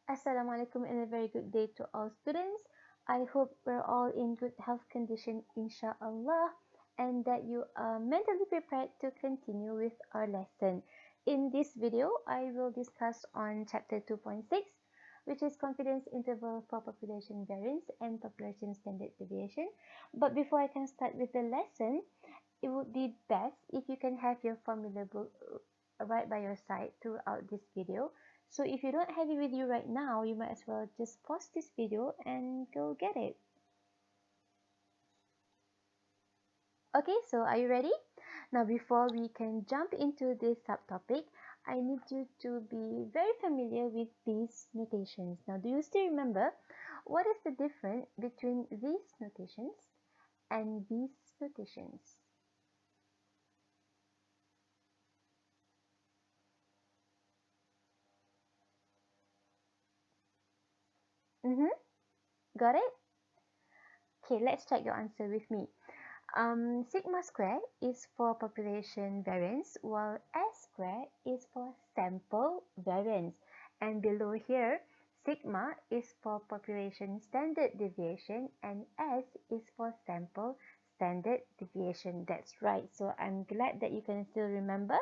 Assalamualaikum and a very good day to all students. I hope we're all in good health condition, inshallah, and that you are mentally prepared to continue with our lesson. In this video, I will discuss on chapter 2.6, which is confidence interval for population variance and population standard deviation. But before I can start with the lesson, it would be best if you can have your formula book right by your side throughout this video. So if you don't have it with you right now, you might as well just pause this video and go get it. Okay, so are you ready? Now before we can jump into this subtopic, I need you to be very familiar with these notations. Now do you still remember what is the difference between these notations and these notations? Got it? Okay, let's check your answer with me. Sigma square is for population variance, while S square is for sample variance. And below here, sigma is for population standard deviation and S is for sample standard deviation. That's right. So I'm glad that you can still remember,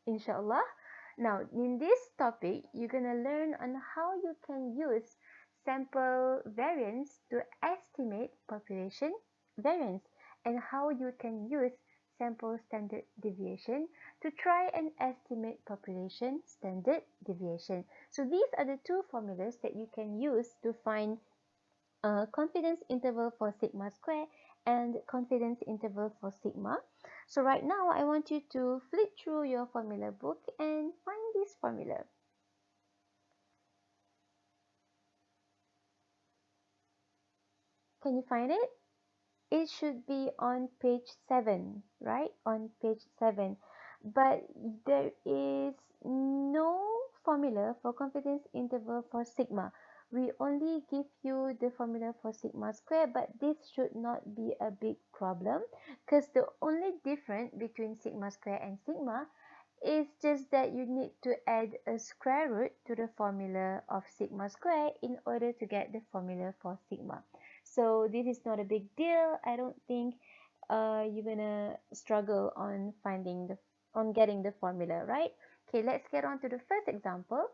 inshallah. Now, in this topic, you're going to learn on how you can use sample variance to estimate population variance and how you can use sample standard deviation to try and estimate population standard deviation. So these are the two formulas that you can use to find confidence interval for sigma square and confidence interval for sigma. So right now, I want you to flip through your formula book and find this formula. Can you find it? It should be on page 7, right? On page 7. But there is no formula for confidence interval for sigma. We only give you the formula for sigma square, but this should not be a big problem because the only difference between sigma square and sigma is just that you need to add a square root to the formula of sigma square in order to get the formula for sigma. So this is not a big deal. I don't think you're gonna struggle on getting the formula, right? Okay, let's get on to the first example.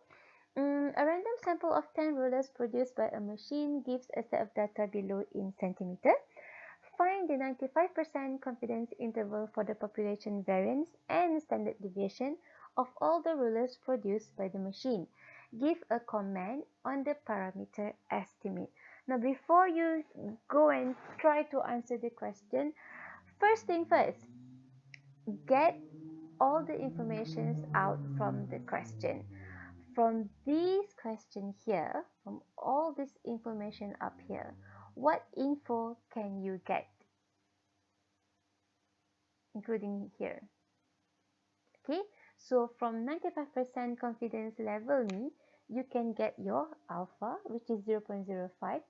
A random sample of 10 rulers produced by a machine gives a set of data below in centimeter. Find the 95% confidence interval for the population variance and standard deviation of all the rulers produced by the machine. Give a comment on the parameter estimate. Now, before you go and try to answer the question, first thing first, get all the information out from the question. From these questions here, from all this information up here, what info can you get? Including here. Okay, so from 95% confidence level ni, you can get your alpha, which is 0.05.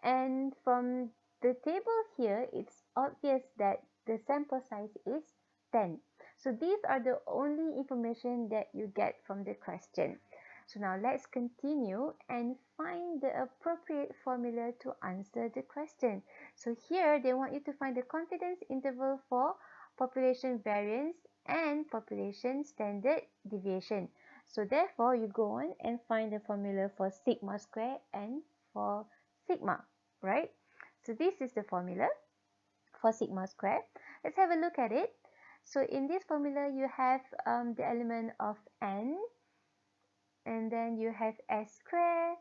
And from the table here, it's obvious that the sample size is 10. So these are the only information that you get from the question. So now let's continue and find the appropriate formula to answer the question. So here they want you to find the confidence interval for population variance and population standard deviation. So therefore you go on and find the formula for sigma square and for sigma, right? So this is the formula for sigma square. Let's have a look at it. So in this formula, you have the element of n, and then you have s square,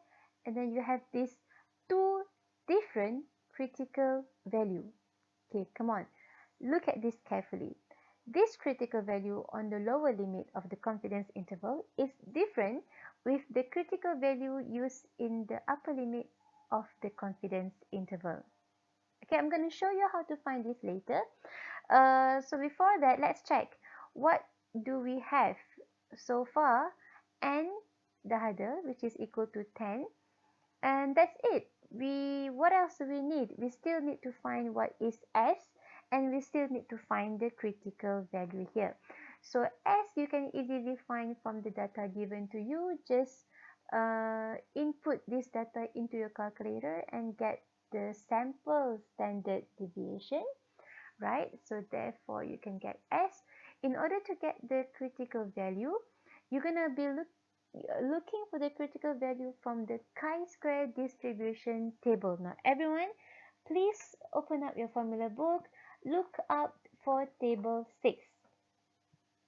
and then you have these two different critical value. Okay, come on. Look at this carefully. This critical value on the lower limit of the confidence interval is different with the critical value used in the upper limit of the confidence interval. Okay, I'm going to show you how to find this later. So before that, let's check. What do we have? So far, n dah ada, which is equal to 10. And that's it. What else do we need? We still need to find what is s, and we still need to find the critical value here. So s you can easily find from the data given to you. Just input this data into your calculator and get the sample standard deviation, right? So therefore you can get S. In order to get the critical value, you're gonna be looking for the critical value from the chi-square distribution table. Now everyone, please open up your formula book, look up for table 6.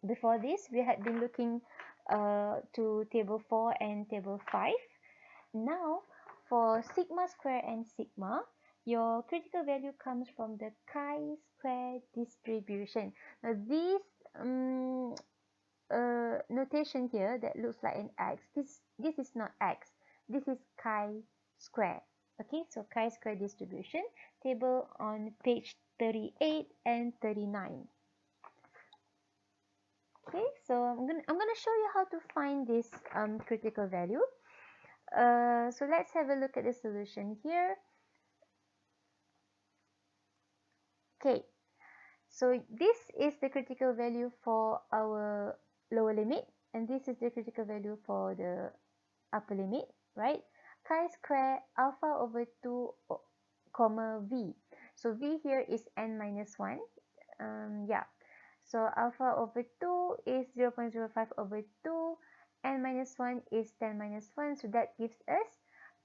Before this, we had been looking to table 4 and table 5. Now, for sigma square and sigma, your critical value comes from the chi-square distribution. Now, this notation here that looks like an X, this is not X. This is chi-square. Okay, so chi-square distribution table on page 38 and 39. Okay, so I'm gonna show you how to find this critical value. So let's have a look at the solution here. Okay, so this is the critical value for our lower limit, and this is the critical value for the upper limit, right? Chi-square alpha over 2 comma v. So v here is n minus 1. Yeah. So alpha over 2 is 0.05 over 2. N minus 1 is 10 minus 1. So that gives us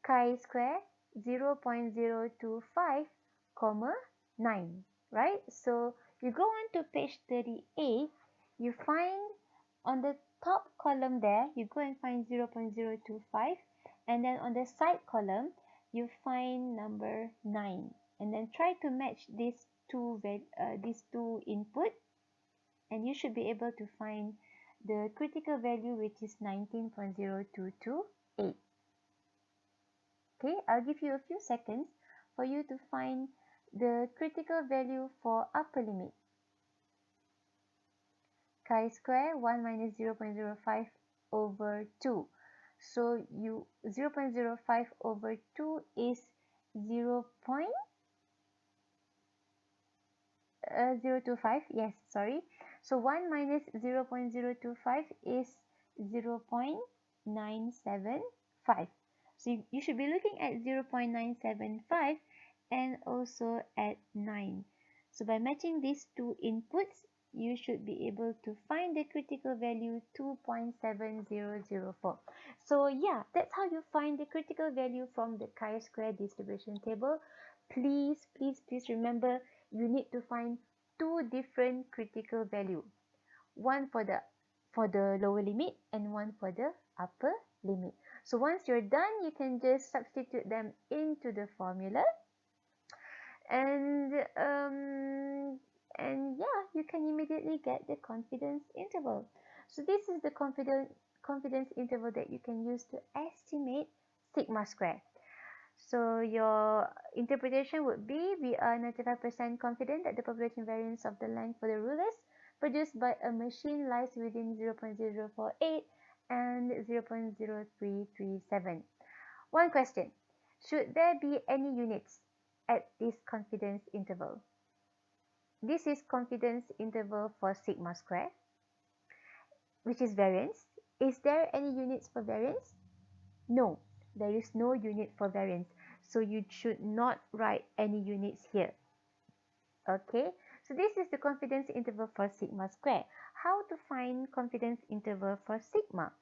chi-square 0.025 comma 9. Right? So you go on to page 38. You find on the top column there, you go and find 0.025. And then on the side column, you find number 9. And then try to match these two input, and you should be able to find the critical value, which is 19.0228. Okay, I'll give you a few seconds for you to find the critical value for upper limit. Chi-square 1 minus 0.05 over 2. So 0.05 over 2 is 0.025. Yes, sorry. So 1 minus 0.025 is 0.975. So you should be looking at 0.975 and also at 9. So by matching these two inputs, you should be able to find the critical value 2.7004. So yeah, that's how you find the critical value from the chi-square distribution table. Please remember, you need to find two different critical value. One for the lower limit and one for the upper limit. So once you're done, you can just substitute them into the formula, and yeah, you can immediately get the confidence interval. So this is the confidence interval that you can use to estimate sigma square. So your interpretation would be, we are 95% confident that the population variance of the length for the rulers produced by a machine lies within 0.0048 and 0.0337. One question: should there be any units at this confidence interval? This is confidence interval for sigma square, which is variance. Is there any units for variance? No, there is no unit for variance. So you should not write any units here. Okay, so this is the confidence interval for sigma square. How to find confidence interval for sigma?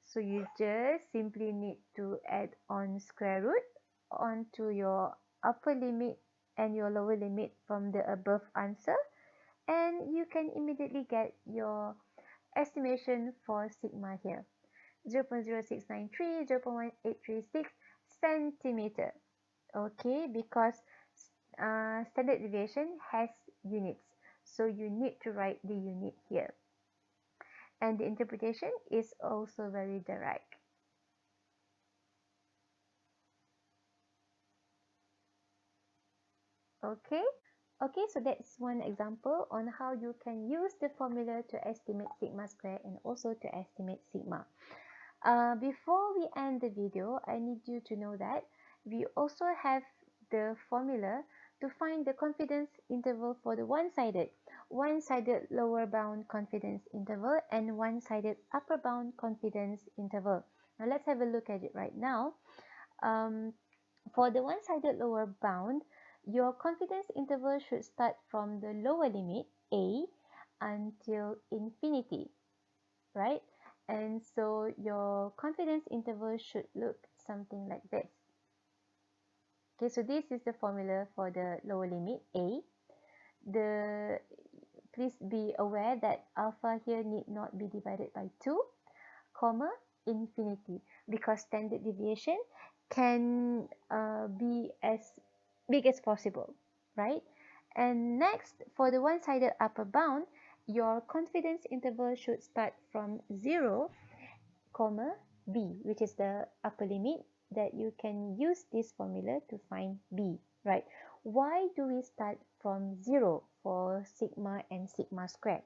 So you just simply need to add on square root onto your upper limit and your lower limit from the above answer, and you can immediately get your estimation for sigma here. 0.0693, 0.1836 centimeter. Okay, because standard deviation has units, so you need to write the unit here. And the interpretation is also very direct. Okay, so that's one example on how you can use the formula to estimate sigma square and also to estimate sigma. Before we end the video, I need you to know that we also have the formula to find the confidence interval for the one-sided lower bound confidence interval and one-sided upper bound confidence interval. Now let's have a look at it right now. For the one-sided lower bound, your confidence interval should start from the lower limit a until infinity, right? And so your confidence interval should look something like this. Okay, so this is the formula for the lower limit a. Please be aware that alpha here need not be divided by 2, comma, infinity, because standard deviation can be as big as possible, right? And next, for the one-sided upper bound, your confidence interval should start from 0, comma, b, which is the upper limit that you can use this formula to find b, right? Why do we start from 0 for sigma and sigma square?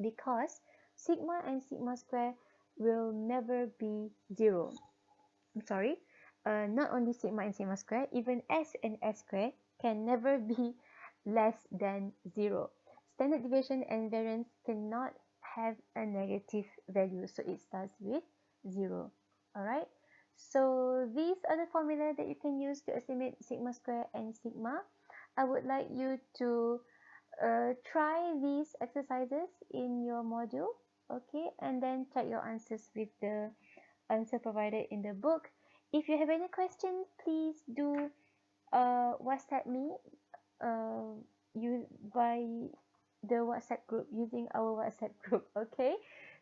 Because sigma and sigma square will never be 0. I'm sorry, not only sigma and sigma square, even s and s square can never be less than 0. Standard deviation and variance cannot have a negative value, so it starts with 0. Alright, so these are the formula that you can use to estimate sigma square and sigma. I would like you to try these exercises in your module, okay, and then check your answers with the answer provided in the book. If you have any questions, please do WhatsApp me you by the WhatsApp group, using our WhatsApp group, okay?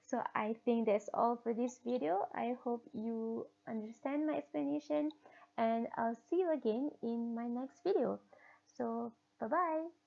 So I think that's all for this video. I hope you understand my explanation, and I'll see you again in my next video. So bye bye.